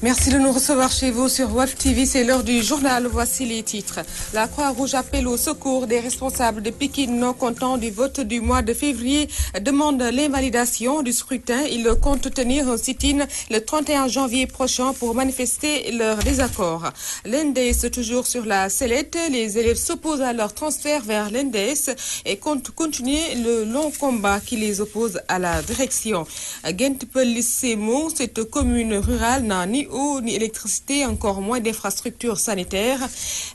Merci de nous recevoir chez vous sur Wolf TV. C'est l'heure du journal. Voici les titres. La Croix-Rouge appelle au secours des responsables de Pékin non contents du vote du mois de février. Demande l'invalidation du scrutin. Ils comptent tenir un sit-in le 31 janvier prochain pour manifester leur désaccord. L'NDS toujours sur la sellette. Les élèves s'opposent à leur transfert vers l'NDS et comptent continuer le long combat qui les oppose à la direction. Gent-Pelissemo, cette commune rurale n'a ni eau ni électricité, encore moins d'infrastructures sanitaires.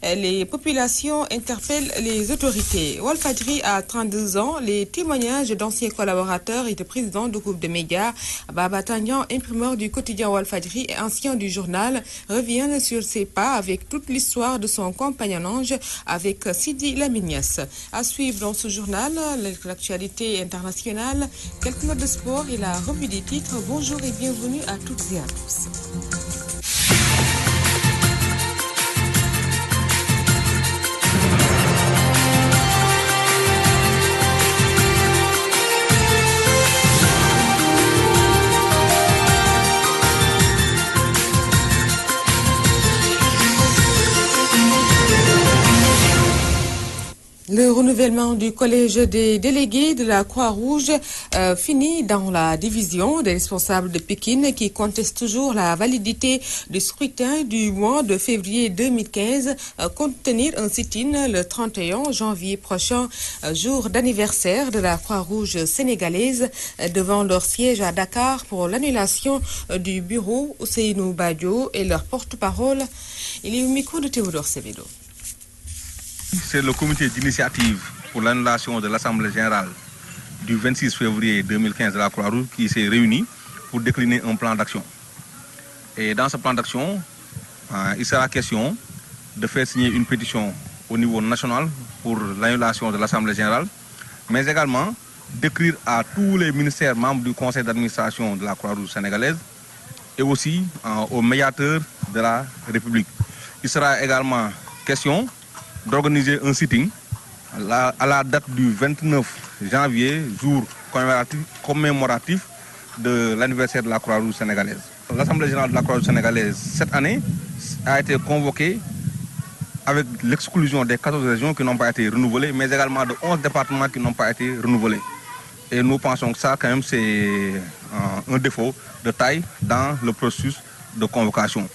Les populations interpellent les autorités. Walfadjri a 32 ans. Les témoignages d'anciens collaborateurs et de président du groupe de médias, Baba Tandian, imprimeur du quotidien Walfadjri et ancien du journal, revient sur ses pas avec toute l'histoire de son compagnonnage avec Sidi Lamignas. À suivre dans ce journal, l'actualité internationale, quelques notes de sport et la revue des titres. Bonjour et bienvenue à toutes et à tous. Le renouvellement du collège des délégués de la Croix-Rouge finit dans la division des responsables de Pékin qui contestent toujours la validité du scrutin du mois de février 2015, compte tenir un sit-in le 31 janvier prochain, jour d'anniversaire de la Croix-Rouge sénégalaise, devant leur siège à Dakar pour l'annulation du bureau Ousseynou Badio et leur porte-parole. Il est au micro de Théodore Sevedo. C'est le comité d'initiative pour l'annulation de l'Assemblée générale du 26 février 2015 de la Croix-Rouge qui s'est réuni pour décliner un plan d'action. Et dans ce plan d'action, il sera question de faire signer une pétition au niveau national pour l'annulation de l'Assemblée générale, mais également d'écrire à tous les ministères membres du conseil d'administration de la Croix-Rouge sénégalaise et aussi aux médiateurs de la République. Il sera également question d'organiser un sitting à la date du 29 janvier, jour commémoratif de l'anniversaire de la Croix-Rouge sénégalaise. L'Assemblée générale de la Croix-Rouge sénégalaise, cette année, a été convoquée avec l'exclusion des 14 régions qui n'ont pas été renouvelées, mais également de 11 départements qui n'ont pas été renouvelés. Et nous pensons que ça, quand même, c'est un défaut de taille dans le processus de convocation.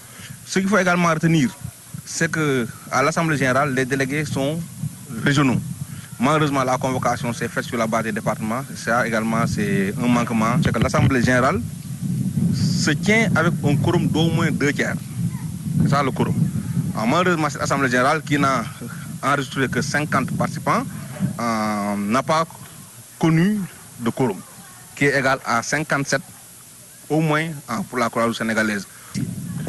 Ce qu'il faut également retenir, c'est qu'à l'Assemblée générale, les délégués sont régionaux. Malheureusement, la convocation s'est faite sur la base des départements. Ça également, c'est un manquement. C'est que l'Assemblée générale se tient avec un quorum d'au moins 2/3. C'est ça le quorum. Alors, malheureusement, cette Assemblée générale, qui n'a enregistré que 50 participants, n'a pas connu de quorum, qui est égal à 57 au moins pour la Croix-Rouge sénégalaise.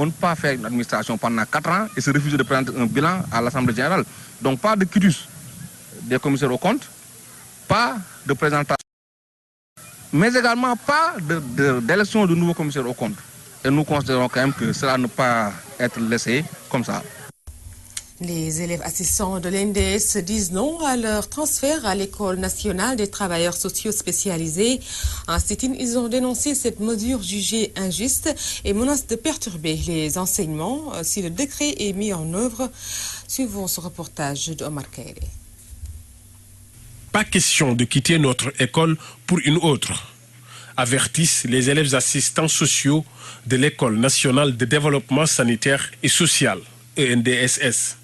On ne peut pas faire une administration pendant 4 ans et se refuser de prendre un bilan à l'Assemblée générale. Donc pas de quitus des commissaires aux comptes, pas de présentation, mais également pas d'élection de nouveaux commissaires aux comptes. Et nous considérons quand même que cela ne peut pas être laissé comme ça. Les élèves assistants de l'NDS disent non à leur transfert à l'École nationale des travailleurs sociaux spécialisés. En sit-in, ils ont dénoncé cette mesure jugée injuste et menacent de perturber les enseignements si le décret est mis en œuvre. Suivons ce reportage d'Omar Kairé. Pas question de quitter notre école pour une autre, avertissent les élèves assistants sociaux de l'École nationale de développement sanitaire et social, ENDSS.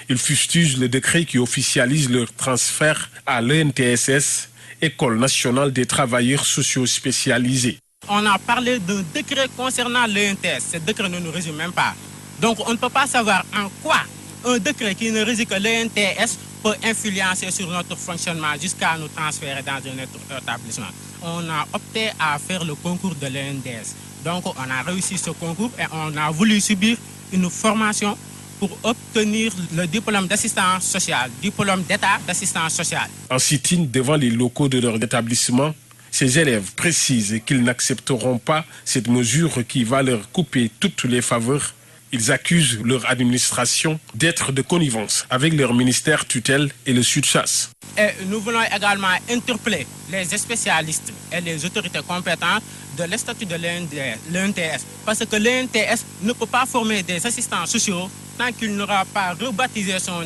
Ils fustigent le décret qui officialise leur transfert à l'ENTSS, École nationale des travailleurs sociaux spécialisés. On a parlé d'un décret concernant l'ENTS. Ce décret ne nous résume même pas. Donc on ne peut pas savoir en quoi un décret qui ne réside que l'ENTS peut influencer sur notre fonctionnement jusqu'à nous transférer dans un autre établissement. On a opté à faire le concours de l'ENTS. Donc on a réussi ce concours et on a voulu subir une formation pour obtenir le diplôme d'assistance sociale, diplôme d'état d'assistance sociale. En sit-in devant les locaux de leur établissement, ces élèves précisent qu'ils n'accepteront pas cette mesure qui va leur couper toutes les faveurs Ils accusent leur administration d'être de connivence avec leur ministère tutelle et le SUDCHAS. Et nous voulons également interpeller les spécialistes et les autorités compétentes de l'statut de l'ENTS. Parce que l'ENTS ne peut pas former des assistants sociaux tant qu'il n'aura pas rebaptisé son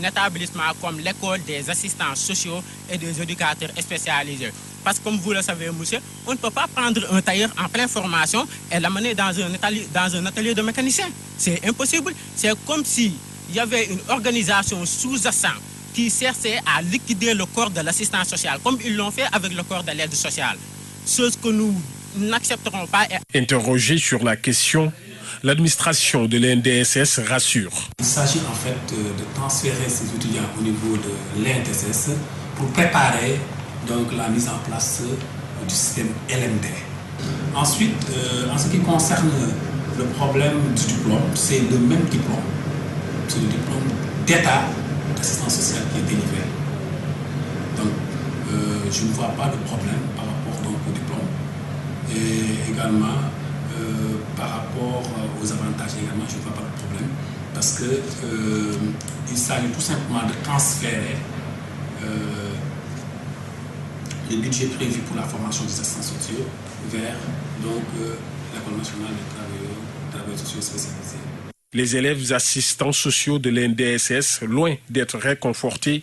établissement comme l'école des assistants sociaux et des éducateurs spécialisés. Parce que comme vous le savez, monsieur, on ne peut pas prendre un tailleur en pleine formation et l'amener dans un atelier de mécanicien. C'est impossible. C'est comme s'il y avait une organisation sous-jacente qui cherchait à liquider le corps de l'assistance sociale, comme ils l'ont fait avec le corps de l'aide sociale. Chose que nous n'accepterons pas. Interrogé sur la question, l'administration de l'ENDSS rassure. Il s'agit en fait de transférer ces étudiants au niveau de l'ENDSS pour préparer donc la mise en place du système LMD. Ensuite, en ce qui concerne le problème du diplôme, c'est le même diplôme. C'est le diplôme d'État d'assistance sociale qui est délivré. Donc, je ne vois pas de problème par rapport donc, au diplôme. Et également, par rapport aux avantages, également, je ne vois pas de problème. Parce qu'il s'agit tout simplement de transférer le budget prévu pour la formation des assistants sociaux vers l'École nationale des travailleurs sociaux spécialisés. Les élèves assistants sociaux de l'ENDSS, loin d'être réconfortés,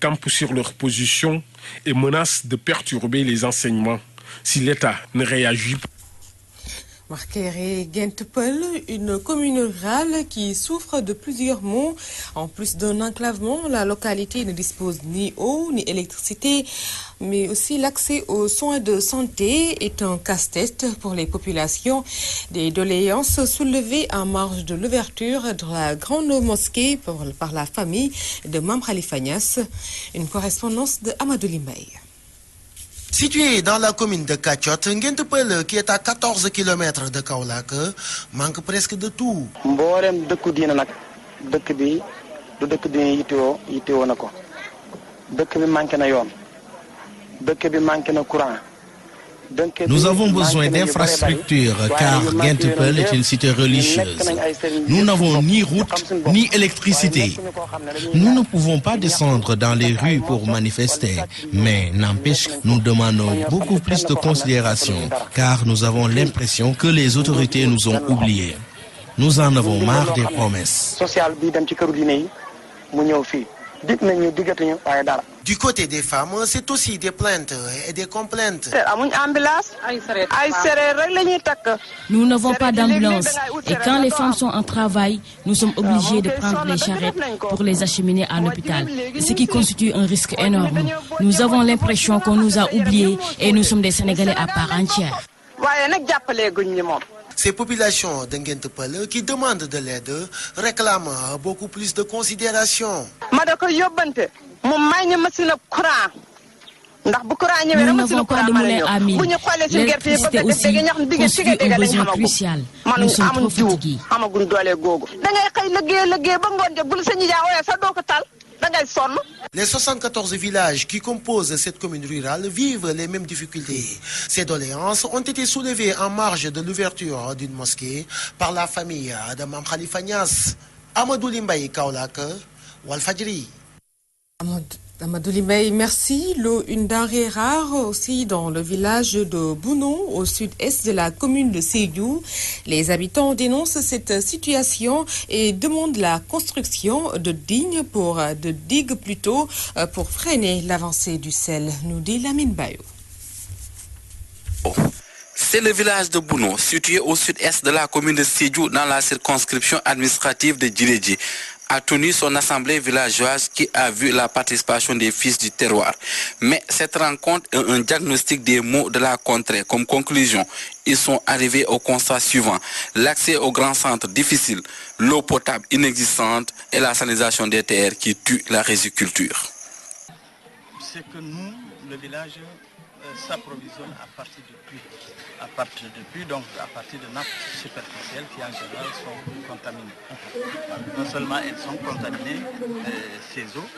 campent sur leur position et menacent de perturber les enseignements si l'État ne réagit pas. Marqueré Gentepel, une commune rurale qui souffre de plusieurs maux. En plus d'un enclavement, la localité ne dispose ni eau ni électricité, mais aussi l'accès aux soins de santé est un casse-tête pour les populations. Des doléances soulevées en marge de l'ouverture de la grande mosquée par la famille de Mame Khalifa Niasse. Une correspondance de Amadou Limbaye. Situé dans la commune de Kachot, Ngentepel, qui est à 14 km de Kaolack, manque presque de tout. Nous avons besoin d'infrastructures car Gentepel est une cité religieuse. Nous n'avons ni route ni électricité. Nous ne pouvons pas descendre dans les rues pour manifester, mais n'empêche, nous demandons beaucoup plus de considération car nous avons l'impression que les autorités nous ont oubliés. Nous en avons marre des promesses. Du côté des femmes, c'est aussi des plaintes et des complaintes. Nous n'avons pas d'ambulance et quand les femmes sont en travail, nous sommes obligés de prendre les charrettes pour les acheminer à l'hôpital, ce qui constitue un risque énorme. Nous avons l'impression qu'on nous a oubliés et nous sommes des Sénégalais à part entière. Ces populations de Ngentepel qui demandent de l'aide réclament beaucoup plus de considération. Nous n'avons pas de moulin à mille. L'électricité aussi constitue un besoin crucial. Nous sommes trop fatigués. Les 74 villages qui composent cette commune rurale vivent les mêmes difficultés. Ces doléances ont été soulevées en marge de l'ouverture d'une mosquée par la famille de Mame Khalifa Niasse. Amadou Limbaye, Kaolack, Walfadjri. Amadou Limbaye, merci. L'eau, une denrée rare aussi dans le village de Bounon, au sud-est de la commune de Sédhiou. Les habitants dénoncent cette situation et demandent la construction de digues pour freiner l'avancée du sel, nous dit Lamine Bayou. C'est le village de Bounon, situé au sud-est de la commune de Sédhiou, dans la circonscription administrative de Djiredji, a tenu son assemblée villageoise qui a vu la participation des fils du terroir. Mais cette rencontre est un diagnostic des maux de la contrée. Comme conclusion, ils sont arrivés au constat suivant: l'accès aux grands centres difficile, l'eau potable inexistante et la sanitisation des terres qui tue la riziculture. C'est que nous, le village, s'approvisionne à partir de puits. À partir de puits, donc à partir de nappes superficielles qui en général sont contaminées. Non seulement elles sont contaminées, ces eaux,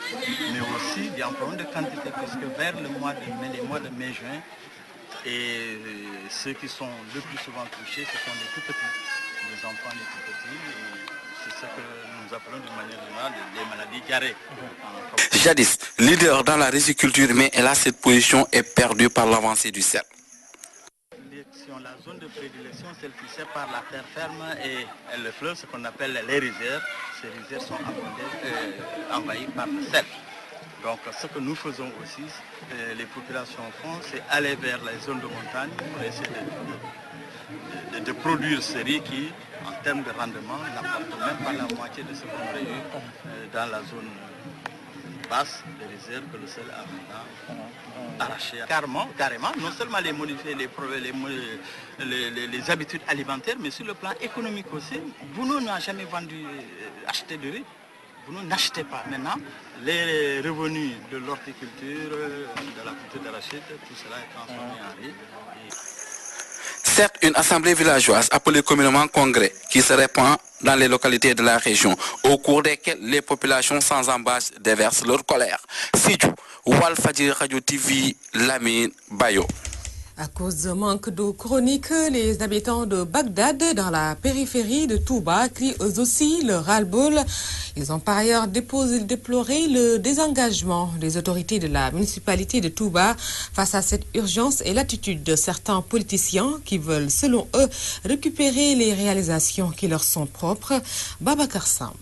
mais aussi il y a un problème de quantité parce que vers les mois de mai-juin, et ceux qui sont le plus souvent touchés, ce sont les tout petits. les enfants les plus petits. C'est ce que nous appelons d'une manière générale des maladies diarrhées. Jadis, leader dans la riziculture, mais là, cette position est perdue par l'avancée du sel. La zone de prédilection, celle qui sépare la terre ferme et le fleuve, ce qu'on appelle les rizières. Ces rizières sont envahies par le sel. Donc ce que nous faisons aussi, les populations font, c'est aller vers les zones de montagne pour essayer de produire ce riz qui, en termes de rendement, n'apporte même pas la moitié de ce qu'on aurait eu dans la zone basse des rizières que le sel a maintenant arraché. Carrément, non seulement les modifier les habitudes alimentaires, mais sur le plan économique aussi. Bounou n'a jamais acheté de riz. Vous n'achetez pas. Maintenant, les revenus de l'horticulture, de la culture d'arachide, tout cela est transformé en riz. Certes, une assemblée villageoise appelée communément congrès qui se répand dans les localités de la région, au cours desquelles les populations sans embâche déversent leur colère. Sédhiou, Walfadjri Radio TV, Lamine Bayo. À cause d'un manque d'eau chronique, les habitants de Bagdad, dans la périphérie de Touba, crient eux aussi le ras-le-bol. Ils ont par ailleurs déploré le désengagement des autorités de la municipalité de Touba face à cette urgence et l'attitude de certains politiciens qui veulent, selon eux, récupérer les réalisations qui leur sont propres. Babacar Samb.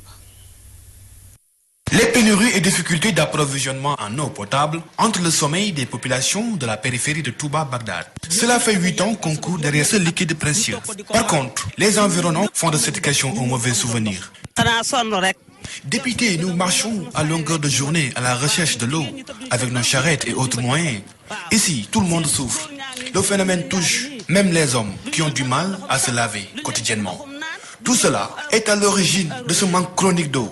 Les pénuries et difficultés d'approvisionnement en eau potable entrent le sommeil des populations de la périphérie de Touba-Bagdad. Cela fait 8 ans qu'on court derrière ce liquide précieux. Par contre, les environnants font de cette question un mauvais souvenir. Députés, nous marchons à longueur de journée à la recherche de l'eau avec nos charrettes et autres moyens. Ici, tout le monde souffre. Le phénomène touche même les hommes qui ont du mal à se laver quotidiennement. Tout cela est à l'origine de ce manque chronique d'eau.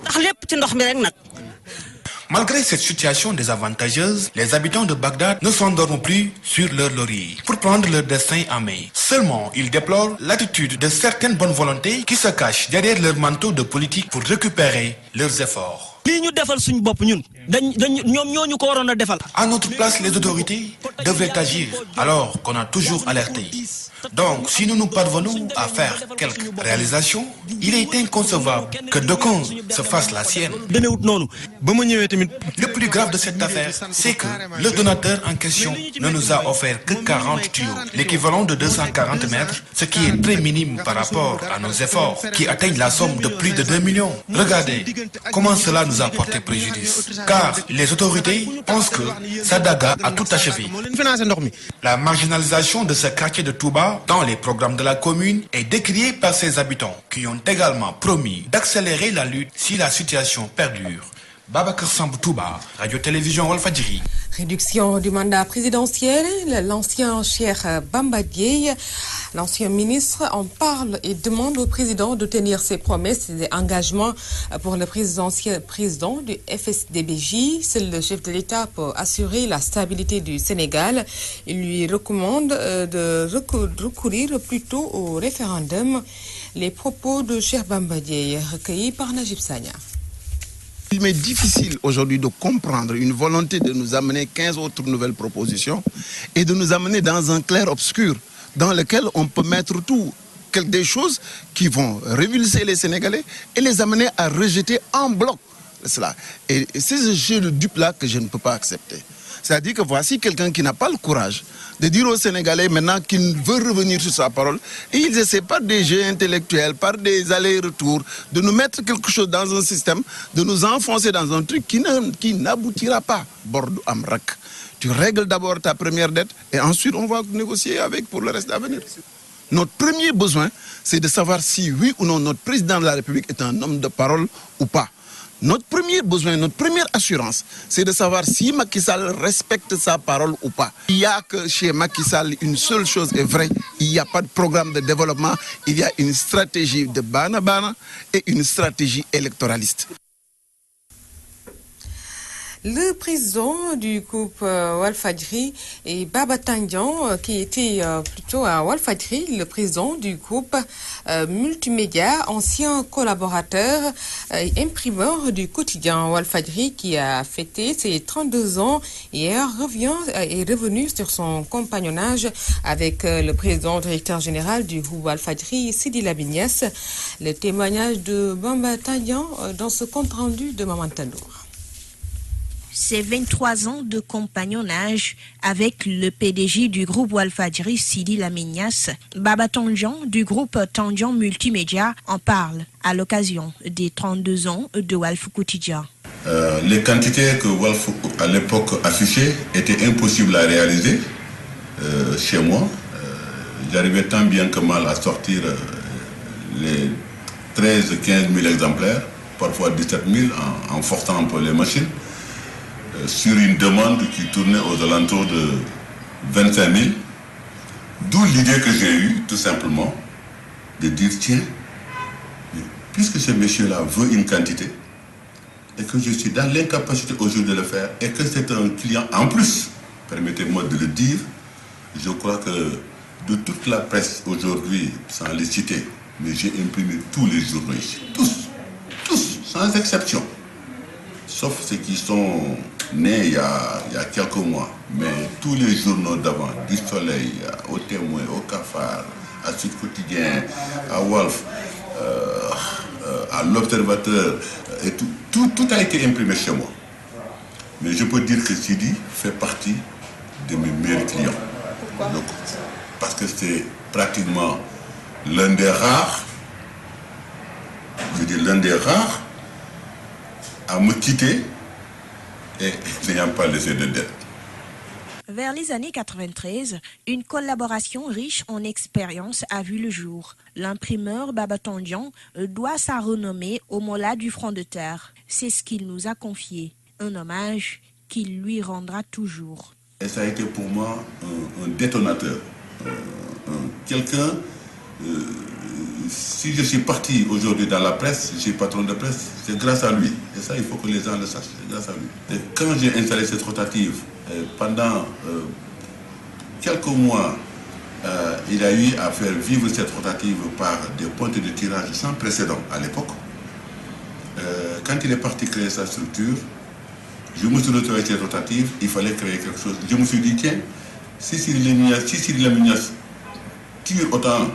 Malgré cette situation désavantageuse, les habitants de Bagdad ne s'endorment plus sur leur laurier pour prendre leur destin en main. Seulement, ils déplorent l'attitude de certaines bonnes volontés qui se cachent derrière leur manteau de politique pour récupérer leurs efforts. À notre place, les autorités devraient agir alors qu'on a toujours alerté. Donc, si nous parvenons à faire quelques réalisations, il est inconcevable que d'aucuns se fassent la sienne. Le plus grave de cette affaire, c'est que le donateur en question ne nous a offert que 40 tuyaux, l'équivalent de 240 mètres, ce qui est très minime par rapport à nos efforts qui atteignent la somme de plus de 2 millions. Regardez comment cela nous a porté préjudice. Car les autorités pensent que Sadaga a tout achevé. La marginalisation de ce quartier de Touba dans les programmes de la commune est décriée par ses habitants qui ont également promis d'accélérer la lutte si la situation perdure. Babacar Samb Touba, Radio-Télévision Walfadjri. Réduction du mandat présidentiel, l'ancien Cheikh Bamba Dièye, l'ancien ministre, en parle et demande au président de tenir ses promesses et engagements pour le président du FSDBJ. Seul le chef de l'État peut assurer la stabilité du Sénégal. Il lui recommande de recourir plutôt au référendum. Les propos de Cheikh Bamba Dièye recueillis par Najib Sagna. Il m'est difficile aujourd'hui de comprendre une volonté de nous amener 15 autres nouvelles propositions et de nous amener dans un clair-obscur dans lequel on peut mettre des choses qui vont révulser les Sénégalais et les amener à rejeter en bloc cela. Et c'est ce jeu de dupe-là que je ne peux pas accepter. C'est-à-dire que voici quelqu'un qui n'a pas le courage de dire aux Sénégalais maintenant qu'il veut revenir sur sa parole. Et ils essaient par des jeux intellectuels, par des allers-retours, de nous mettre quelque chose dans un système, de nous enfoncer dans un truc qui n'aboutira pas. Bordeaux Amrak. Tu règles d'abord ta première dette et ensuite on va négocier avec pour le reste à venir. Notre premier besoin, c'est de savoir si oui ou non notre président de la République est un homme de parole ou pas. Notre premier besoin, notre première assurance, c'est de savoir si Macky Sall respecte sa parole ou pas. Il n'y a que chez Macky Sall, une seule chose est vraie, il n'y a pas de programme de développement, il y a une stratégie de bana-bana et une stratégie électoraliste. Le président du groupe Walfadjri et Baba Tandian, qui était plutôt à Walfadjri, le président du groupe Multimédia, ancien collaborateur et imprimeur du quotidien Walfadjri, qui a fêté ses 32 ans hier, est revenu sur son compagnonnage avec le président directeur général du groupe Walfadjri, Sidi Lamine Niasse. Le témoignage de Baba Tandian dans ce compte rendu de Maman Tandour. Ses 23 ans de compagnonnage avec le PDG du groupe Walfadjri, Sidi Lamine Niasse, Baba Tandian du groupe Tandian Multimédia en parle à l'occasion des 32 ans de Walf Quotidien. Les quantités que Walf à l'époque affichait étaient impossibles à réaliser chez moi. J'arrivais tant bien que mal à sortir les 13-15 000 exemplaires, parfois 17 000 en forçant un peu les machines. Sur une demande qui tournait aux alentours de 25 000. D'où l'idée que j'ai eue, tout simplement, de dire, tiens, puisque ce monsieur-là veut une quantité, et que je suis dans l'incapacité aujourd'hui de le faire, et que c'est un client en plus, permettez-moi de le dire, je crois que de toute la presse aujourd'hui, sans les citer, mais j'ai imprimé tous les journaux ici, tous, sans exception. Sauf ceux qui sont nés il y a quelques mois. Mais tous les journaux d'avant, du Soleil, au Témoin, au Cafard, à Sud Quotidien, à Walf, à l'Observateur, et tout a été imprimé chez moi. Mais je peux dire que Sidi fait partie de mes meilleurs clients. Pourquoi? Donc, parce que c'est pratiquement l'un des rares, à me quitter et n'ayant pas laissé de dette. Vers les années 93, une collaboration riche en expérience a vu le jour. L'imprimeur Baba Tandian doit sa renommée au Mollah du front de terre. C'est ce qu'il nous a confié, un hommage qu'il lui rendra toujours. Et ça a été pour moi un détonateur, quelqu'un... si je suis parti aujourd'hui dans la presse, je suis patron de presse, c'est grâce à lui. Et ça, il faut que les gens le sachent, c'est grâce à lui. Et quand j'ai installé cette rotative, pendant quelques mois, il a eu à faire vivre cette rotative par des pointes de tirage sans précédent à l'époque. Quand il est parti créer sa structure, je me suis retrouvé avec cette rotative, il fallait créer quelque chose. Je me suis dit, tiens, si Lamine Niasse tire autant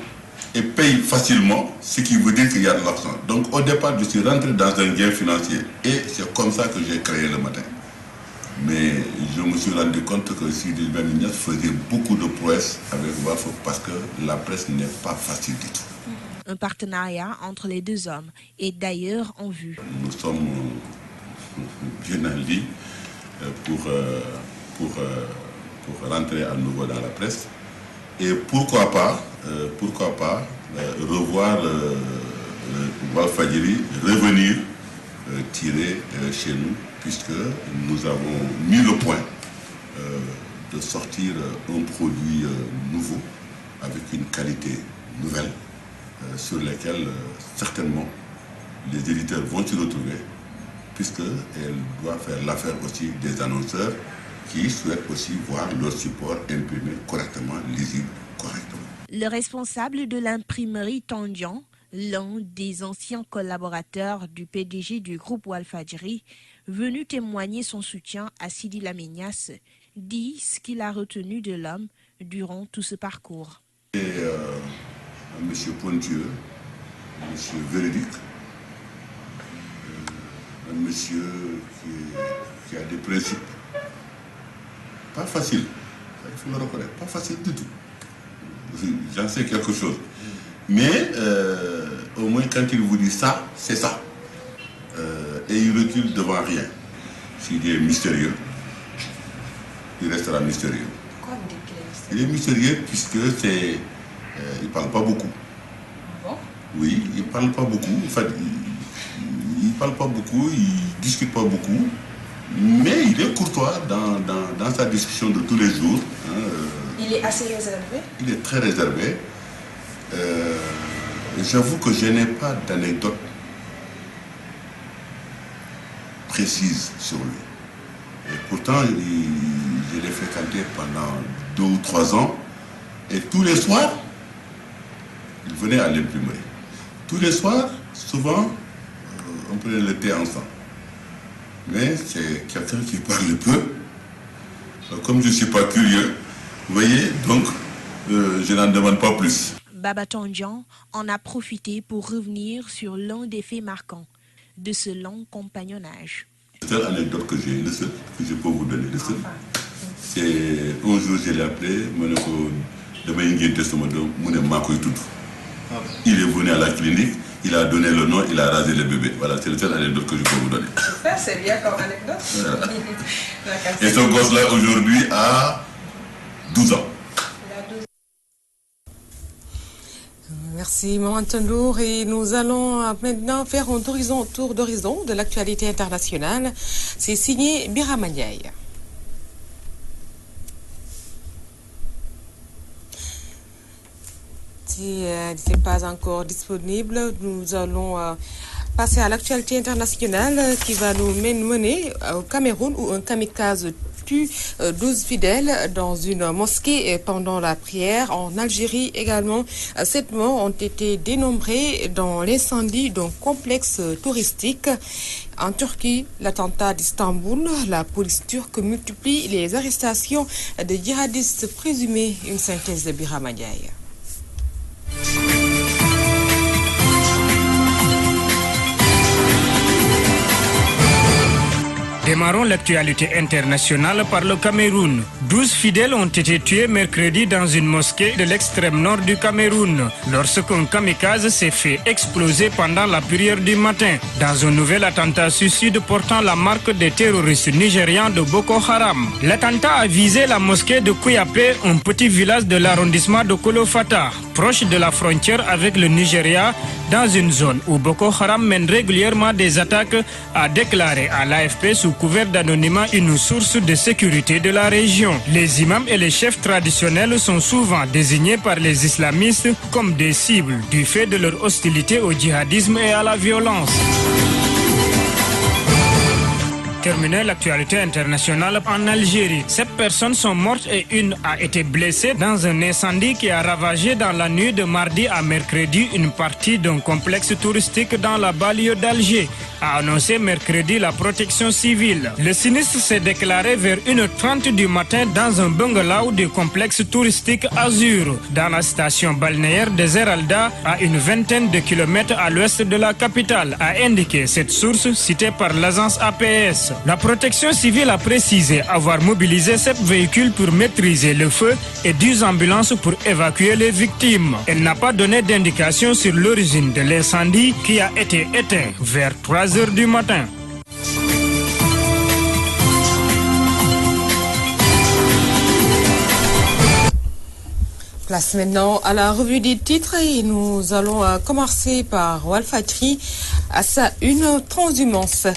et paye facilement, ce qui veut dire qu'il y a de l'argent. Donc au départ, je suis rentré dans un gain financier et c'est comme ça que j'ai créé le matin. Mais je me suis rendu compte que Sidi Lamine Niasse faisait beaucoup de prouesses avec Walf parce que la presse n'est pas facile du tout. Un partenariat entre les deux hommes est d'ailleurs en vue. Nous sommes bien en ligne pour rentrer à nouveau dans la presse. Et pourquoi pas revoir Walfadjri revenir tirer chez nous, puisque nous avons mis le point de sortir un produit nouveau avec une qualité nouvelle sur lesquelles certainement les éditeurs vont s'y retrouver, puisqu'elle doit faire l'affaire aussi des annonceurs qui souhaitent aussi voir leur support imprimé correctement, lisible correctement. Le responsable de l'imprimerie Tandian, l'un des anciens collaborateurs du PDG du groupe Walfadjri, venu témoigner son soutien à Sidi Lamine Niasse, dit ce qu'il a retenu de l'homme durant tout ce parcours. Et un monsieur pointueux, un monsieur véridique, un monsieur qui a des principes. Pas facile, il faut le reconnaître, pas facile du tout. J'en sais quelque chose. Mais au moins quand il vous dit ça, c'est ça. Et il recule devant rien. S'il est mystérieux, il restera mystérieux. Pourquoi vous dites qu'il est mystérieux? Il est mystérieux puisque c'est... il ne parle pas beaucoup. Bon? Oui, il ne parle pas beaucoup. Enfin, il ne parle pas beaucoup, il ne discute pas beaucoup. Mais il est courtois dans sa discussion de tous les jours. Il est assez réservé? Il est très réservé. J'avoue que je n'ai pas d'anecdote précise sur lui. Et pourtant, je l'ai fréquenté pendant 2 ou 3 ans. Et tous les soirs, il venait à l'imprimerie. Tous les soirs, souvent, on prenait le thé ensemble. Mais c'est quelqu'un qui parle peu. Comme je ne suis pas curieux, vous voyez, donc je n'en demande pas plus. Baba Tondian en a profité pour revenir sur l'un des faits marquants de ce long compagnonnage. La seule anecdote que j'ai, le seul que je peux vous donner, le seul, c'est un jour je l'ai appelé, il est venu à la clinique, il a donné le nom, il a rasé le bébé. Voilà, c'est la seule anecdote que je peux vous donner. Super, c'est bien comme anecdote. Voilà. Et ce gosse-là aujourd'hui a 12 ans. Merci Maman Tandour, et nous allons maintenant faire un tour d'horizon de l'actualité internationale. C'est signé Birama Ndiaye. Si ce n'est pas encore disponible, nous allons passer à l'actualité internationale qui va nous mener au Cameroun, où un kamikaze tue 12 fidèles dans une mosquée pendant la prière. En Algérie également, 7 morts ont été dénombrés dans l'incendie d'un complexe touristique. En Turquie, l'attentat d'Istanbul, la police turque multiplie les arrestations de djihadistes présumés. Une synthèse de Birama Ndiaye. Démarrons l'actualité internationale par le Cameroun. 12 fidèles ont été tués mercredi dans une mosquée de l'extrême nord du Cameroun, lorsqu'un kamikaze s'est fait exploser pendant la prière du matin, dans un nouvel attentat suicide portant la marque des terroristes nigérians de Boko Haram. L'attentat a visé la mosquée de Kouyape, un petit village de l'arrondissement de Kolofata, proche de la frontière avec le Nigeria, dans une zone où Boko Haram mène régulièrement des attaques, a déclaré à l'AFP sous couvert d'anonymat une source de sécurité de la région. Les imams et les chefs traditionnels sont souvent désignés par les islamistes comme des cibles du fait de leur hostilité au djihadisme et à la violence. Terminer l'actualité internationale en Algérie. 7 personnes sont mortes et une a été blessée dans un incendie qui a ravagé dans la nuit de mardi à mercredi une partie d'un complexe touristique dans la banlieue d'Alger, a annoncé mercredi la protection civile. Le sinistre s'est déclaré vers 1h30 du matin dans un bungalow du complexe touristique Azur, dans la station balnéaire de Zeralda, à une vingtaine de kilomètres à l'ouest de la capitale, a indiqué cette source citée par l'agence APS. La protection civile a précisé avoir mobilisé 7 véhicules pour maîtriser le feu et 10 ambulances pour évacuer les victimes. Elle n'a pas donné d'indication sur l'origine de l'incendie qui a été éteint vers 3h du matin. Place maintenant à la revue des titres et nous allons commencer par Walfadjri à sa une transhumance.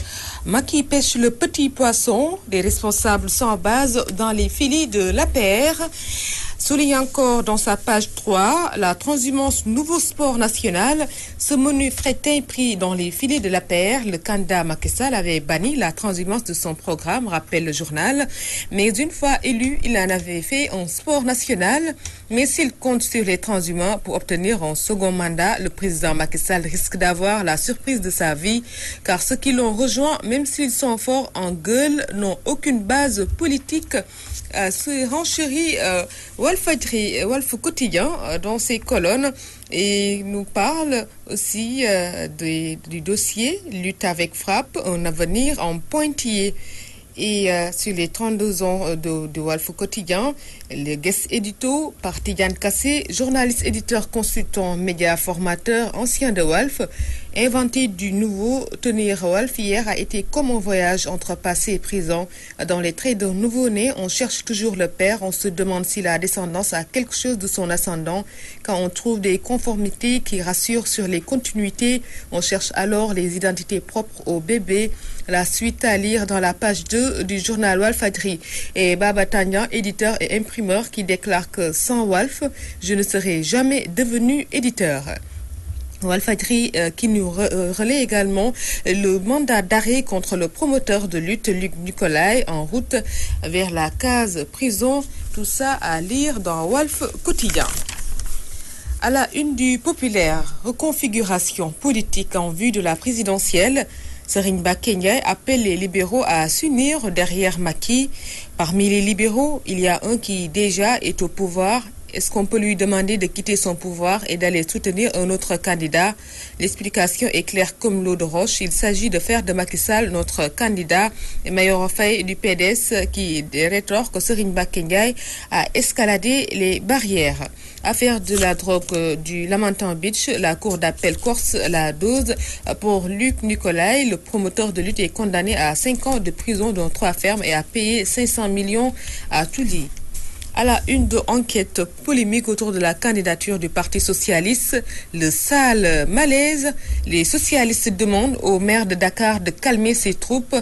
Macky pêche le petit poisson, des responsables sans base dans les filets de l'APR. Souligne encore dans sa page 3 la transhumance nouveau sport national. Ce menu fretin pris dans les filets de l'APR, le candidat Macky Sall avait banni la transhumance de son programme, rappelle le journal. Mais une fois élu, il en avait fait un sport national. Mais s'il compte sur les transhumants pour obtenir un second mandat, le président Macky Sall risque d'avoir la surprise de sa vie, car ceux qui l'ont rejoint, même s'ils sont forts en gueule, n'ont aucune base politique. Se renchérit Walfadjri, Walf Quotidien dans ses colonnes et nous parle aussi du dossier Lutte avec frappe, un avenir en pointillé. Et sur les 32 ans de Walf Quotidien, le guest édito par Tidiane Kassé, journaliste, éditeur, consultant, média, formateur, ancien de Walf, inventé du nouveau tenir Walf hier a été comme un voyage entre passé et présent. Dans les traits d'un nouveau-né, on cherche toujours le père, on se demande si la descendance a quelque chose de son ascendant. Quand on trouve des conformités qui rassurent sur les continuités, on cherche alors les identités propres au bébé. La suite à lire dans la page 2 du journal Walfadjri. Et Baba Tandian, éditeur et imprimeur, qui déclare que sans Walf, je ne serais jamais devenu éditeur. Walfadjri qui nous relaie également le mandat d'arrêt contre le promoteur de lutte Luc Nicolaï en route vers la case prison. Tout ça à lire dans Walf Quotidien. À la une du Populaire, reconfiguration politique en vue de la présidentielle. Serigne Bakenya appelle les libéraux à s'unir derrière Macky. Parmi les libéraux, il y a un qui déjà est au pouvoir. Est-ce qu'on peut lui demander de quitter son pouvoir et d'aller soutenir un autre candidat? L'explication est claire comme l'eau de roche. Il s'agit de faire de Macky Sall notre candidat. Et Mayoro Faye du PDS qui rétorque que Serigne Bakenya a escaladé les barrières. Affaire de la drogue du Lamentin Beach, la cour d'appel corse la dose pour Luc Nicolaï. Le promoteur de lutte est condamné à 5 ans de prison dont 3 fermes et a payé 500 millions à Touli. À la une de enquête polémique autour de la candidature du Parti socialiste, le sale malaise, les socialistes demandent au maire de Dakar de calmer ses troupes.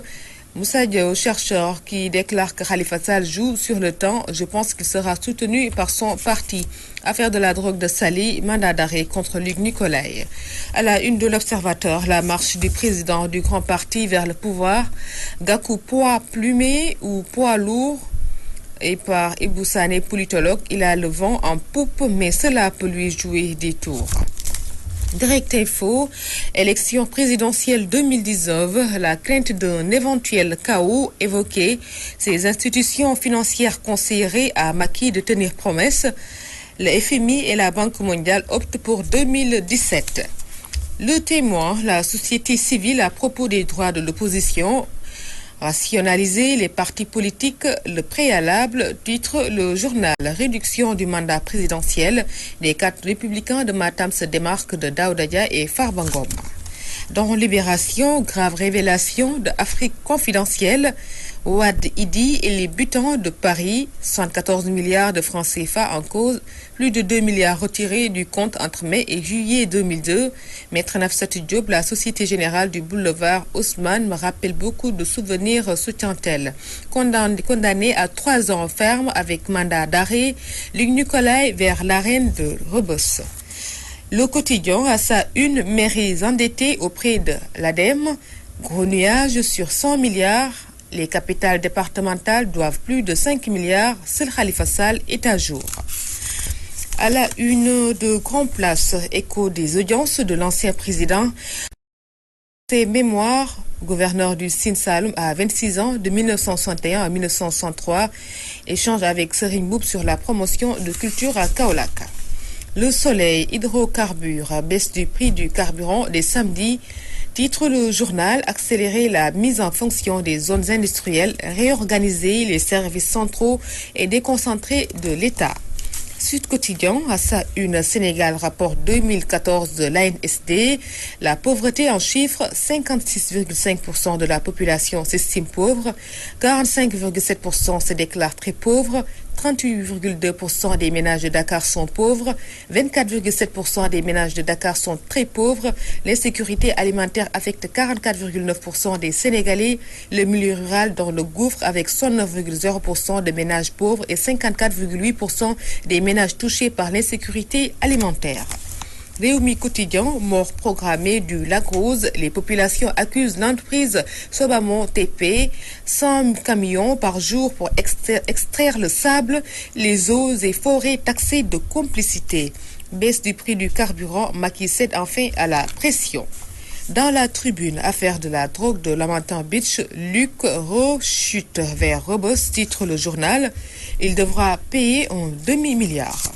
Moussa Diaw, chercheur qui déclare que Khalifa Sall joue sur le temps, je pense qu'il sera soutenu par son parti. Affaire de la drogue de Sali, mandat d'arrêt contre Luc Nicolaï. À la une de l'Observateur, la marche du président du grand parti vers le pouvoir. Gakou poids plumé ou poids lourd. Et par Iboussane, politologue, il a le vent en poupe, mais cela peut lui jouer des tours. Direct Info, élection présidentielle 2019, la crainte d'un éventuel chaos évoquée. Ces institutions financières conseilleraient à Macky de tenir promesse. Le FMI et la Banque mondiale optent pour 2017. Le Témoin, la société civile à propos des droits de l'opposition. Rationaliser les partis politiques, le préalable, titre le journal. Réduction du mandat présidentiel. Les 4 républicains de Matam se démarquent de Daoudadia et Farbangom. Dans Libération, grave révélation de Afrique confidentielle. Ouad Idi et les butants de Paris, 114 milliards de francs CFA en cause, plus de 2 milliards retirés du compte entre mai et juillet 2002. Maître Nafsat Diop, la Société Générale du Boulevard Haussmann, me rappelle beaucoup de souvenirs, soutient-elle. Condamné à 3 ans ferme avec mandat d'arrêt, Luc Nicolaï vers l'arène de Rebus. Le Quotidien a sa une, mairies endettées auprès de l'ADEME, gros nuage sur 100 milliards. Les capitales départementales doivent plus de 5 milliards. Seul Khalifa Sall est à jour. À la une de Grand Place, écho des audiences de l'ancien président. Ses mémoires, gouverneur du Sine Saloum à 26 ans, de 1961 à 1963. Échange avec Serigne Mboup sur la promotion de culture à Kaolack. Le Soleil, hydrocarbures, baisse du prix du carburant des samedis. Titre le journal, accélérer la mise en fonction des zones industrielles, réorganiser les services centraux et déconcentrer de l'État. Sud Quotidien, à sa une, Sénégal, rapport 2014 de l'ANSD. La pauvreté en chiffres, 56,5% de la population s'estime pauvre, 45,7% se déclarent très pauvres, 38,2% des ménages de Dakar sont pauvres, 24,7% des ménages de Dakar sont très pauvres. L'insécurité alimentaire affecte 44,9% des Sénégalais. Le milieu rural dans le gouffre avec 69,0% de ménages pauvres et 54,8% des ménages touchés par l'insécurité alimentaire. Réumi Quotidien, mort programmée du Lac Rose. Les populations accusent l'entreprise Sobamon TP. 100 camions par jour pour extraire le sable. Les eaux et forêts taxées de complicité. Baisse du prix du carburant, Macky cède enfin à la pression. Dans la Tribune, affaire de la drogue de Lamentin Beach, Luc rechute vers Rebus, titre le journal. Il devra payer un demi-milliard.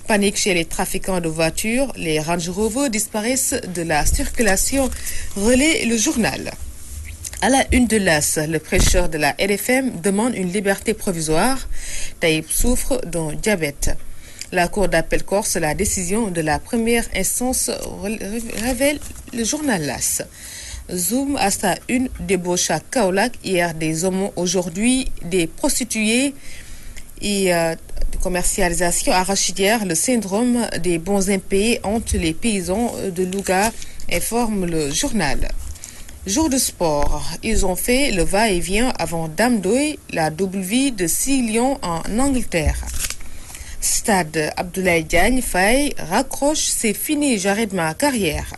Panique chez les trafiquants de voitures, les Range Rover disparaissent de la circulation, relaie le journal. À la une de l'As, le prêcheur de la RFM demande une liberté provisoire. Taïb souffre d'un diabète. La Cour d'appel corse, la décision de la première instance révèle le journal l'As. Zoom à sa une, débauche à Kaolack, hier des homos, aujourd'hui des prostituées et commercialisation arachidière, le syndrome des bons impayés hante les paysans de Louga, informe le journal. Jour de sport, ils ont fait le va-et-vient avant Dame Doy, la double vie de 6 lions en Angleterre. Stade Abdoulaye Diagne Faye raccroche, c'est fini, j'arrête ma carrière.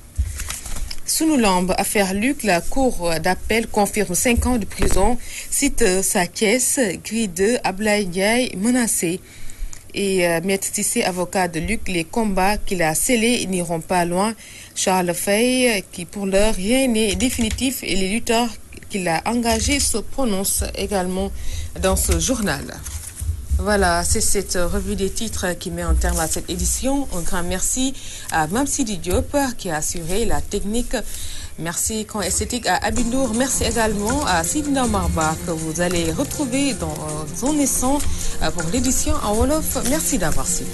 Sous Lamb, affaire Luc, la cour d'appel confirme 5 ans de prison, cite sa caisse, grille de Abdoulaye Diagne menacé. Et Maître Tissé, avocat de Luc, les combats qu'il a scellés n'iront pas loin. Charles Faye, qui pour l'heure rien n'est définitif, et les lutteurs qu'il a engagés se prononcent également dans ce journal. Voilà, c'est cette revue des titres qui met en terme à cette édition. Un grand merci à Mamsidi Diop qui a assuré la technique. Merci Camp Esthétique à Abindour. Merci également à Sidina Marba que vous allez retrouver dans son naissant pour l'édition en Wolof. Merci d'avoir suivi.